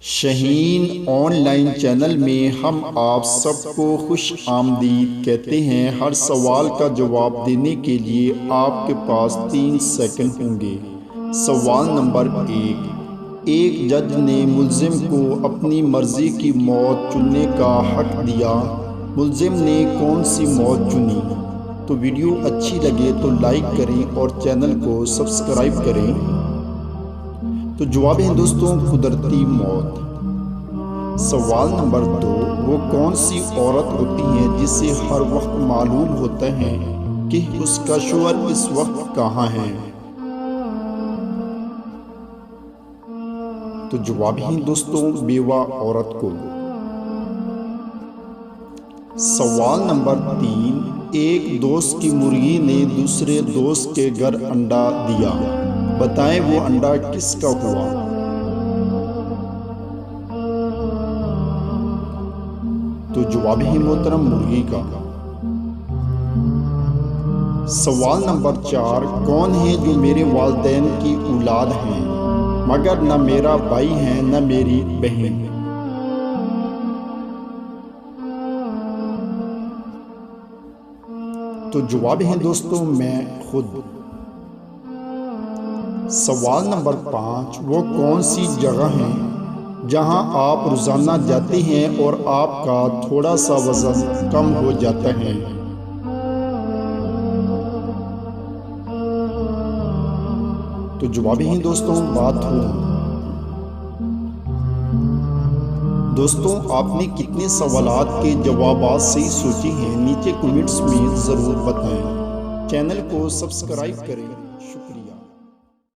Shaheen online channel में हम आप सबको खुश आमदीद कहते हैं। हर सवाल का जवाब देने के लिए आपके पास 3 सेकंड होंगे। सवाल नंबर 1। एक जज ने मुल्जिम को अपनी मर्जी की मौत चुनने का हक दिया। मुल्जिम ने कौन सी मौत चुनी? तो वीडियो अच्छी लगे तो लाइक करें और चैनल को सब्सक्राइब करें। तो जवाब है दोस्तों, कुदरती मौत। सवाल नंबर 2। वो कौन सी औरत होती है जिसे हर वक्त मालूम होता है कि उसका शौहर इस वक्त कहाँ है? तो जवाब है दोस्तों, बेवा औरत को। सवाल नंबर 3। एक दोस्त की मुर्गी ने दूसरे दोस्त के घर अंडा दिया। बताएं वो अंडा किसका हुआ? तो जवाब है मोहतरम, मुर्गी का। सवाल नंबर 4। कौन है जो मेरे वालिदैन की औलाद हैं मगर न मेरा भाई है न मेरी बहन? तो जवाब है दोस्तों, मैं खुद। सवाल नंबर 5। वो कौन सी जगह है जहां आप रोजाना जाते हैं और आपका थोड़ा सा वजन कम हो जाता है? तो जवाब है दोस्तों, बाथरूम। दोस्तों, आपने कितने सवालात के जवाबात सही सोचे हैं नीचे कमेंट्स में ज़रूर बताएं। चैनल को सब्सक्राइब करें।